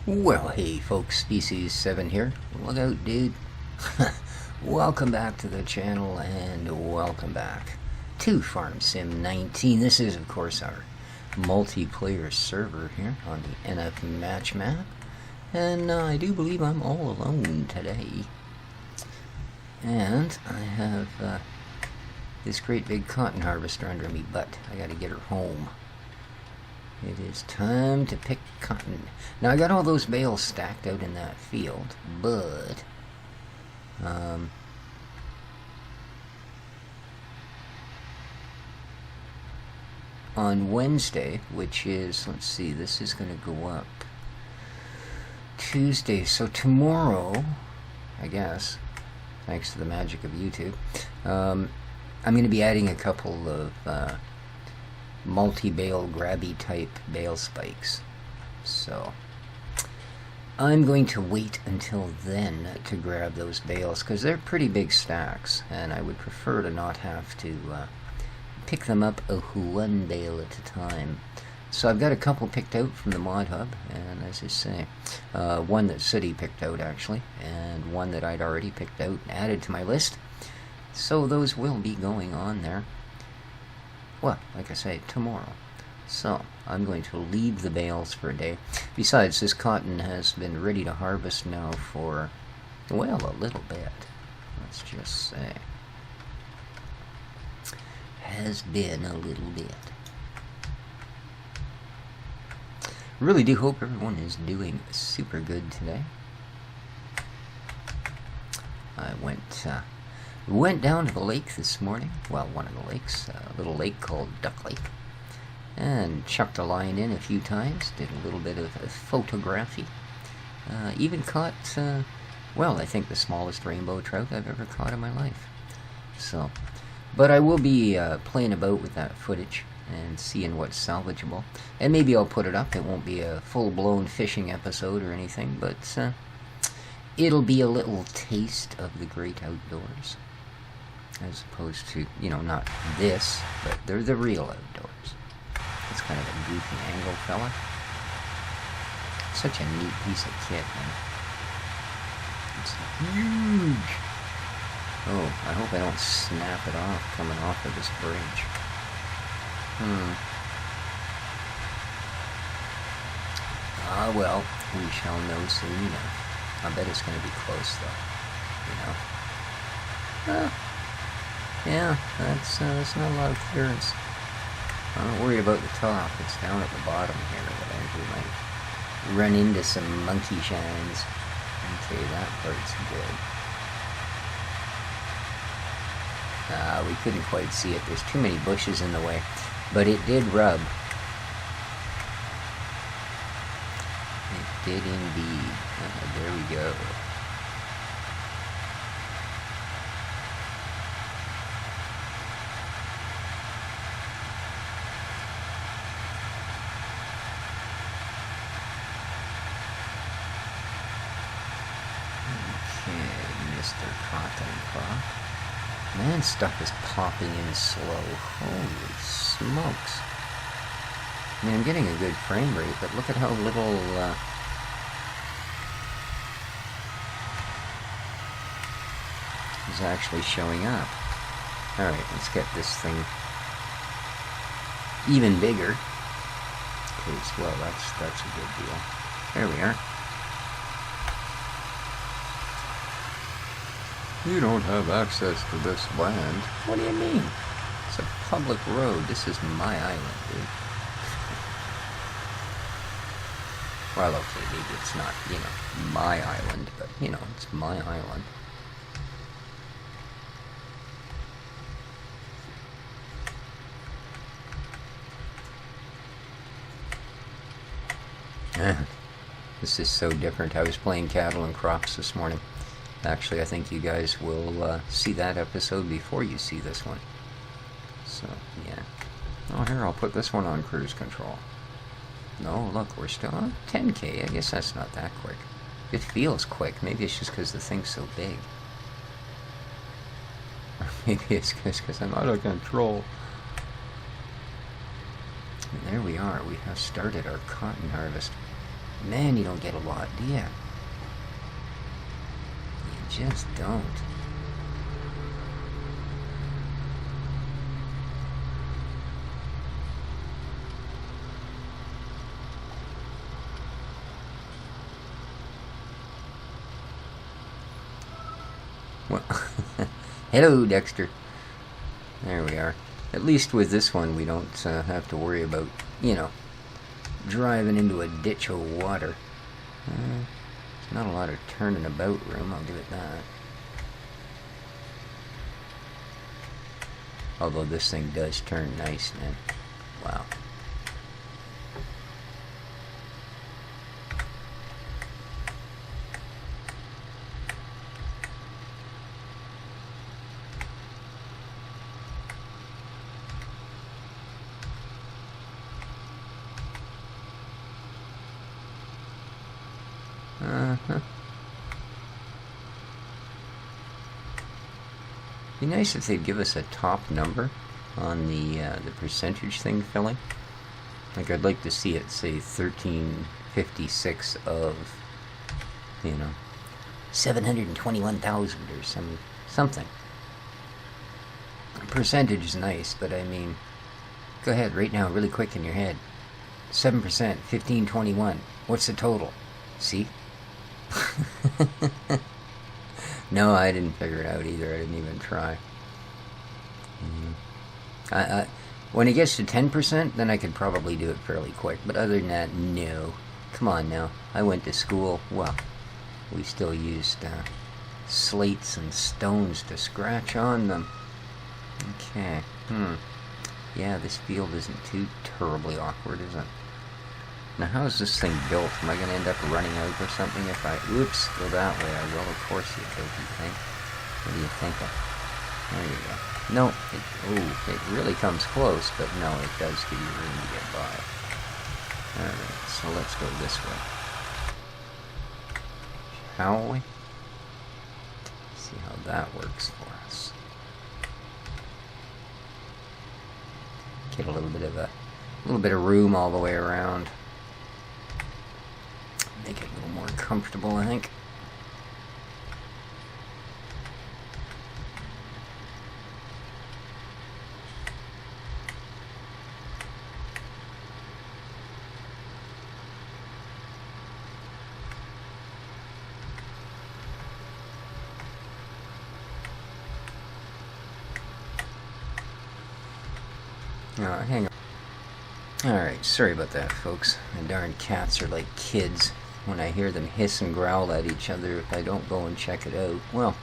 Well, hey folks, Species 7 here. Look out, dude. Welcome back to the channel and welcome back to Farm Sim 19. This is, of course, our multiplayer server here on the NF Match map. And I do believe I'm all alone today. And I have this great big cotton harvester under me, but I gotta get her home. It is time to pick cotton. Now I got all those bales stacked out in that field, but on Wednesday, which is, let's see, this is going to go up Tuesday, so tomorrow, I guess, thanks to the magic of YouTube, I'm going to be adding a couple of multi-bale grabby type bale spikes. So I'm going to wait until then to grab those bales because they're pretty big stacks and I would prefer to not have to pick them up one bale at a time. So I've got a couple picked out from the mod hub, and as I say, one that City picked out actually, and one that I'd already picked out and added to my list. So those will be going on there. Well, like I say, tomorrow. So, I'm going to leave the bales for a day. Besides, this cotton has been ready to harvest now for, well, a little bit. Let's just say. Has been a little bit. Really do hope everyone is doing super good today. I went down to the lake this morning, well, one of the lakes, a little lake called Duck Lake, and chucked a line in a few times, did a little bit of photography, even caught, well, I think the smallest rainbow trout I've ever caught in my life. So, but I will be playing about with that footage and seeing what's salvageable, and maybe I'll put it up. It won't be a full-blown fishing episode or anything, but it'll be a little taste of the great outdoors. As opposed to, you know, not this, but they're the real outdoors. It's kind of a goofy angle, fella. Such a neat piece of kit, man. It's huge! Oh, I hope I don't snap it off coming off of this bridge. Ah, well, we shall know soon enough. I bet it's going to be close, though. You know? Yeah, that's not a lot of clearance. I'm not worried about the top. It's down at the bottom here that I might run into some monkey shines. Okay, that part's good. We couldn't quite see it. There's too many bushes in the way. But it did rub. It did indeed. There we go. Mr. Cotton Crop. Man, stuff is popping in slow. Holy smokes. I mean, I'm getting a good frame rate, but look at how little is actually showing up. Alright, let's get this thing even bigger. Because, well, that's a good deal. There we are. You don't have access to this land. What do you mean? It's a public road. This is my island, dude. Well, okay, maybe it's not, you know, my island, but, you know, it's my island. This is so different. I was playing cattle and crops this morning. Actually, I think you guys will see that episode before you see this one. So, yeah. Oh, here, I'll put this one on cruise control. No, look, we're still on 10K. I guess that's not that quick. It feels quick. Maybe it's just because the thing's so big. Or maybe it's because I'm out of control. And there we are. We have started our cotton harvest. Man, you don't get a lot, do you? You just don't. Well, hello, Dexter. There we are. At least with this one, we don't have to worry about, you know, driving into a ditch of water. There's not a lot of turning about room, I'll give it that. Although this thing does turn nice, man. Wow. Be nice if they'd give us a top number on the percentage thing filling. Like, I'd like to see it say 1356 of, you know, 721,000 or something. Percentage is nice, but I mean, go ahead right now, really quick in your head. 7%, 1521. What's the total? See? No, I didn't figure it out either. I didn't even try. When it gets to 10%, then I could probably do it fairly quick. But other than that, no. Come on now. I went to school. Well, we still used slates and stones to scratch on them. Okay. Yeah, this field isn't too terribly awkward, is it? Now, how is this thing built? Am I going to end up running out or something if I... Oops, go that way. I will, of course, you dopey thing. What do you think of? There you go. No, it really comes close, but no, it does give you room to get by. Alright, so let's go this way. Shall we? See how that works for us. Get a little bit of room all the way around. Make it a little more comfortable, I think. Hang on. Alright, sorry about that, folks. The darn cats are like kids. When I hear them hiss and growl at each other if I don't go and check it out. Well,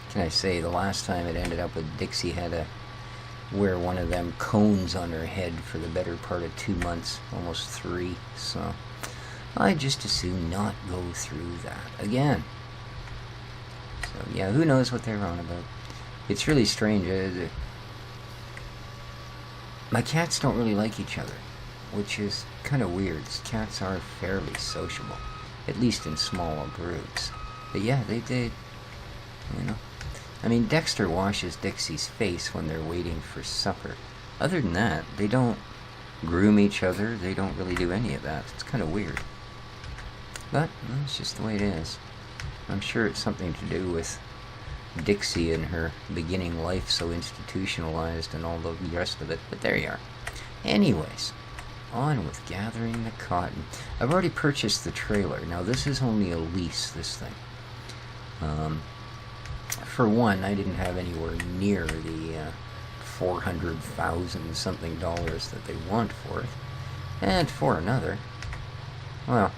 can I say, the last time it ended up with Dixie had to wear one of them cones on her head for the better part of 2 months, almost 3, so I'd just as soon not go through that again. So yeah, who knows what they're on about. It's really strange. My cats don't really like each other, which is kind of weird. Cats are fairly sociable, at least in smaller groups. But yeah, they you know. I mean, Dexter washes Dixie's face when they're waiting for supper. Other than that, they don't groom each other. They don't really do any of that. It's kind of weird. But well, it's just the way it is. I'm sure it's something to do with Dixie and her beginning life so institutionalized and all the rest of it. But there you are. Anyways, on with gathering the cotton. I've already purchased the trailer. Now, this is only a lease, this thing. For one, I didn't have anywhere near the $400,000 something dollars that they want for it. And for another, well,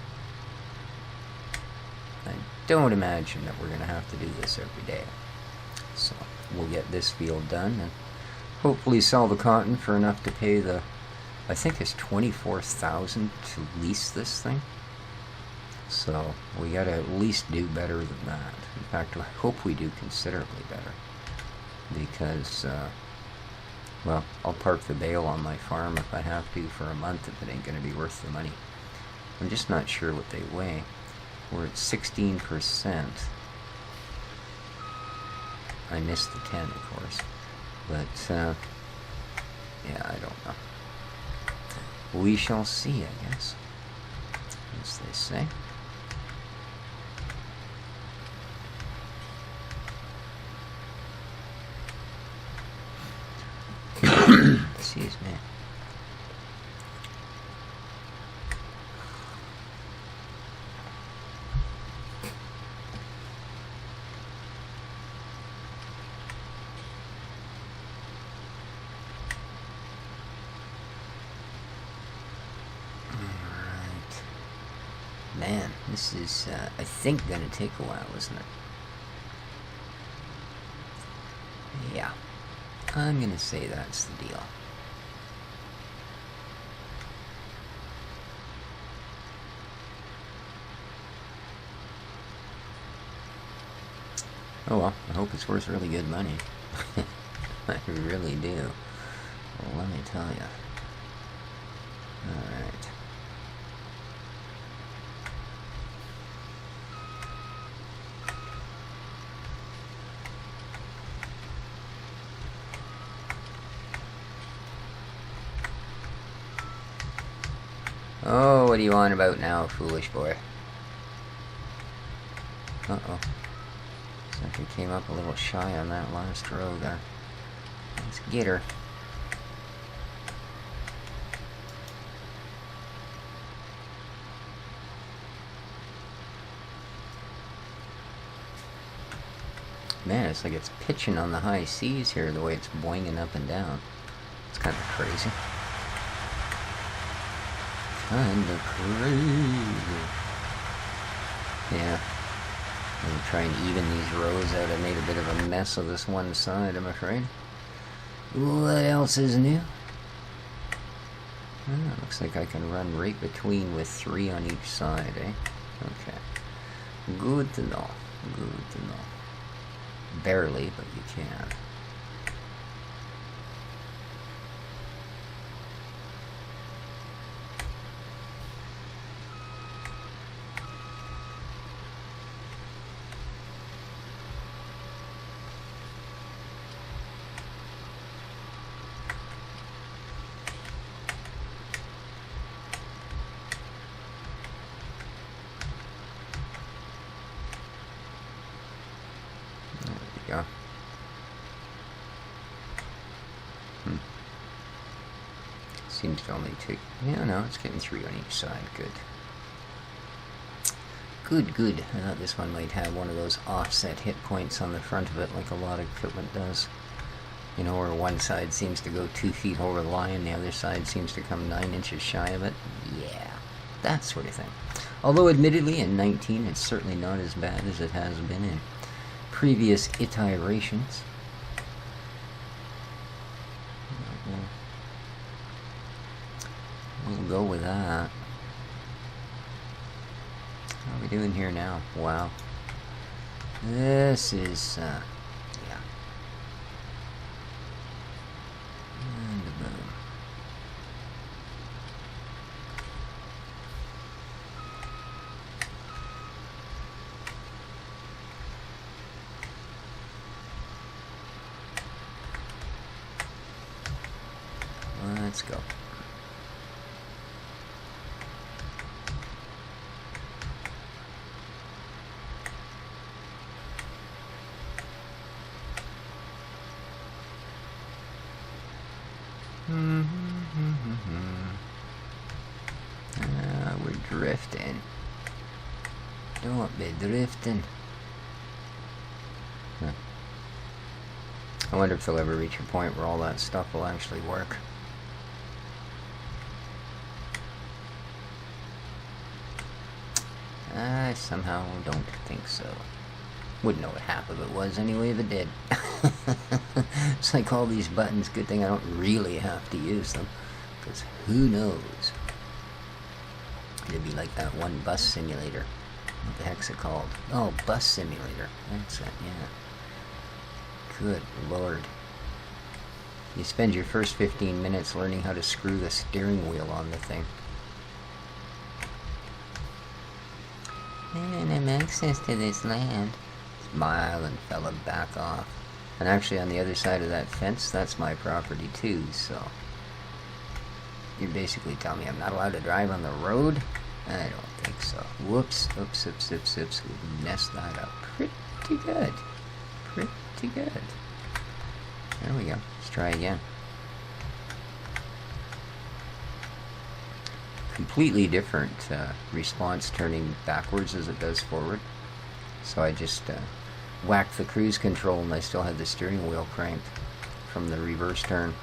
I don't imagine that we're going to have to do this every day. So we'll get this field done and hopefully sell the cotton for enough to pay the, I think it's $24,000 to lease this thing. So we got to at least do better than that. In fact, I hope we do considerably better, because well, I'll park the bale on my farm if I have to for a month if it ain't going to be worth the money. I'm just not sure what they weigh. We're at 16%. I missed the 10, of course. But, yeah, I don't know. We shall see, I guess. as they say. Excuse me. Man, this is, I think, going to take a while, isn't it? Yeah. I'm going to say that's the deal. Oh well, I hope it's worth really good money. I really do. Well, let me tell you. Alright. Oh, what are you on about now, foolish boy? Uh-oh. Looks like I came up a little shy on that last row there. Let's get her. Man, it's like it's pitching on the high seas here, the way it's boinging up and down. It's kind of crazy. Kinda crazy. Yeah. I'm gonna try and even these rows out. I made a bit of a mess of this one side, I'm afraid. What else is new? Oh, looks like I can run right between with 3 on each side, eh? Okay. Good to know. Good to know. Barely, but you can. Go. Seems to only take... Yeah, no, it's getting 3 on each side. Good. Good, good. I thought this one might have one of those offset hit points on the front of it, like a lot of equipment does. You know, where one side seems to go 2 feet over the line, the other side seems to come 9 inches shy of it. Yeah, that sort of thing. Although, admittedly, in 19, it's certainly not as bad as it has been in previous iterations. We'll go with that. How are we doing here now? Wow. This is, yeah. And boom. Let's go. We're drifting. Don't be drifting. Huh. I wonder if they'll ever reach a point where all that stuff will actually work. I somehow don't think so. Wouldn't know what half of it was anyway if it did. It's like all these buttons, good thing I don't really have to use them, because who knows? It'd be like that one bus simulator. What the heck's it called? Oh, bus simulator. That's it, yeah. Good lord. You spend your first 15 minutes learning how to screw the steering wheel on the thing. I don't have access to this land. Smile and fella, back off. And actually on the other side of that fence, that's my property too, so... You're basically telling me I'm not allowed to drive on the road? I don't think so. Whoops, oops, oops, oops, oops. We messed that up pretty good. Pretty good. There we go. Let's try again. Completely different response turning backwards as it does forward. So I just whacked the cruise control and I still had the steering wheel cranked from the reverse turn.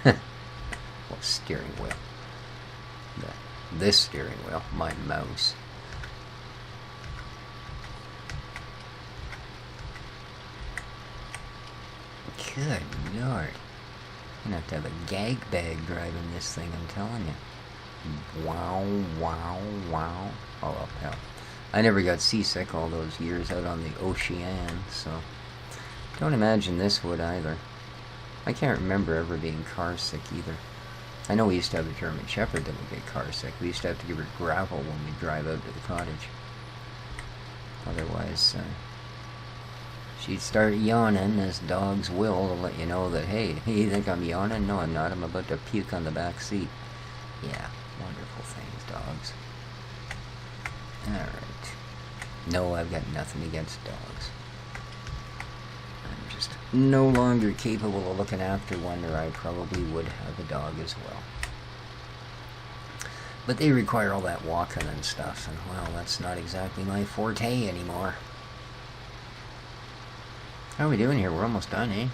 Well, steering wheel. This steering wheel, my mouse. Good Lord. I'm gonna have to have a gag bag driving this thing, I'm telling you. Wow, wow, wow. Oh, well, hell. I never got seasick all those years out on the ocean, so don't imagine this would either. I can't remember ever being car sick either. I know we used to have a German Shepherd that would get car sick. We used to have to give her gravel when we drive out to the cottage. Otherwise, she'd start yawning, as dogs will, to let you know that, hey, you think I'm yawning? No, I'm not. I'm about to puke on the back seat. Yeah, wonderful things, dogs. Alright. No, I've got nothing against dogs. I'm just no longer capable of looking after one, or I probably would have a dog as well. But they require all that walking and stuff, and well, that's not exactly my forte anymore. How are we doing here? We're almost done, eh?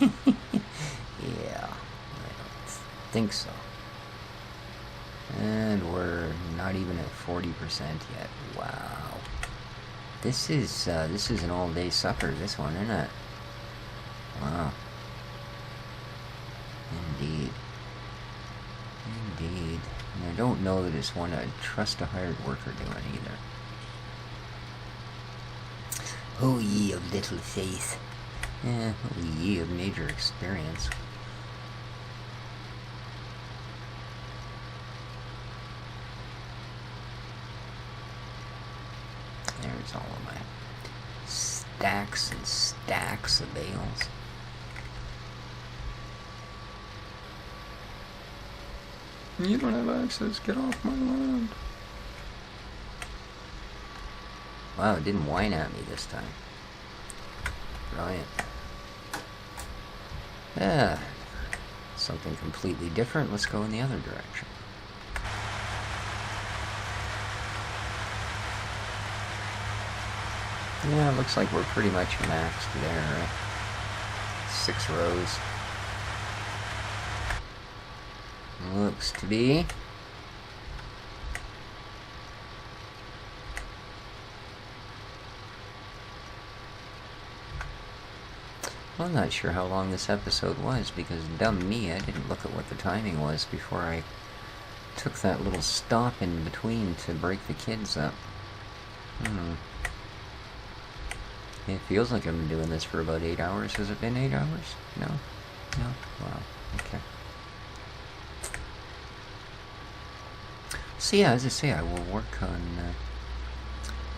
Yeah, I don't think so. And we're not even at 40% yet. Wow. This is an all-day sucker, this one, isn't it? Wow. Indeed. Indeed. And I don't know that it's one I'd trust a hired worker doing either. Oh, ye of little faith. Oh, ye of major experience. There's all of my stacks and stacks of bales. You don't have access. Get off my land. Wow, it didn't whine at me this time. Brilliant. Yeah. Something completely different. Let's go in the other direction. Yeah, it looks like we're pretty much maxed there, right? 6 rows. Looks to be. Well, I'm not sure how long this episode was, because dumb me, I didn't look at what the timing was before I took that little stop in between to break the kids up. It feels like I've been doing this for about 8 hours. Has it been 8 hours? No? No? Wow. Okay. So yeah, as I say, I will work on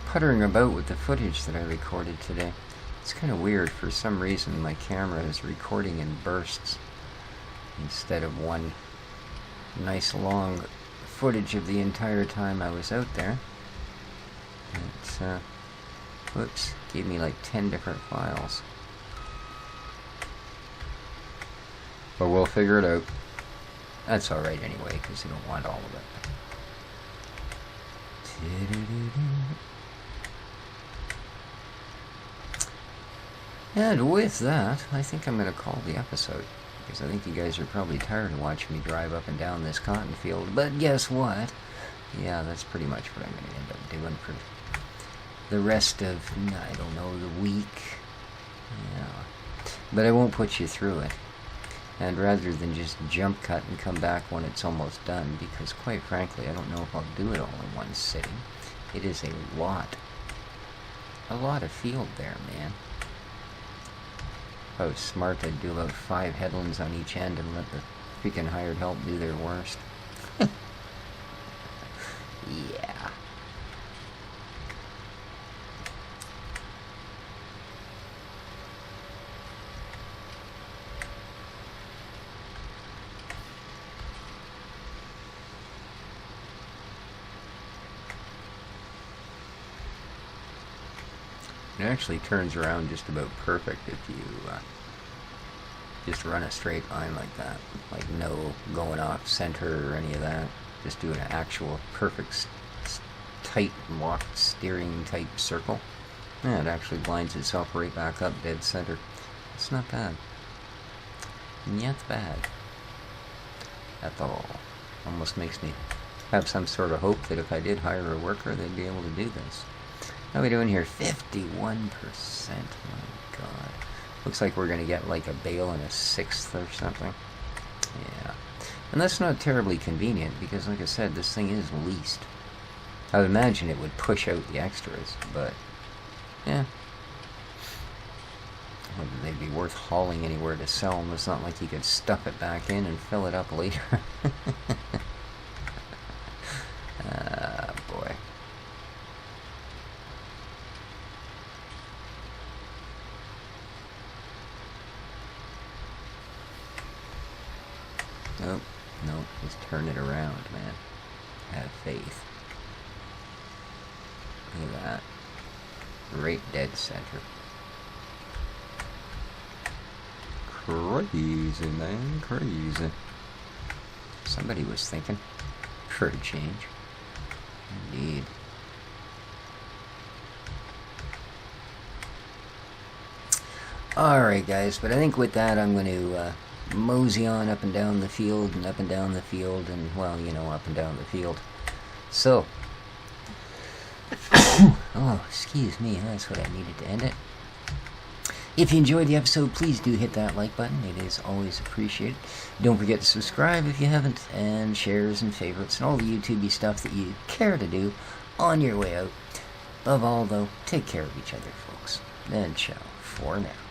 puttering about with the footage that I recorded today. It's kind of weird. For some reason, my camera is recording in bursts instead of one nice long footage of the entire time I was out there. It's, whoops, gave me like 10 different files. But we'll figure it out. That's alright anyway, because you don't want all of it. And with that, I think I'm going to call the episode, because I think you guys are probably tired of watching me drive up and down this cotton field. But guess what? Yeah, that's pretty much what I'm going to end up doing for the rest of, I don't know, the week. Yeah. But I won't put you through it. And rather than just jump cut and come back when it's almost done, because quite frankly, I don't know if I'll do it all in one sitting. It is a lot of field there, man. If I was smart, I'd do about 5 headlands on each end and let the freaking hired help do their worst. Yeah. It actually turns around just about perfect if you just run a straight line like that. Like no going off center or any of that. Just do an actual perfect tight locked steering type circle. Yeah, it actually lines itself right back up dead center. It's not bad. Not bad at all. Almost makes me have some sort of hope that if I did hire a worker, they'd be able to do this. How are we doing here? 51%. My God. Looks like we're going to get like a bale and a sixth or something. Yeah. And that's not terribly convenient because, like I said, this thing is leased. I would imagine it would push out the extras, but yeah. Whether they'd be worth hauling anywhere to sell them. It's not like you could stuff it back in and fill it up later. Boy. Nope, nope, just turn it around, man. Have faith. Look at that. Right dead center. Crazy, man, crazy. Somebody was thinking, for a change. Indeed. Alright, guys, but I think with that I'm going to mosey on up and down the field and up and down the field and, well, you know, up and down the field. So, oh, excuse me, that's what I needed to end it. If you enjoyed the episode, please do hit that like button. It is always appreciated. Don't forget to subscribe if you haven't, and shares and favorites and all the YouTubey stuff that you care to do on your way out. Above all, though, take care of each other, folks. And ciao for now.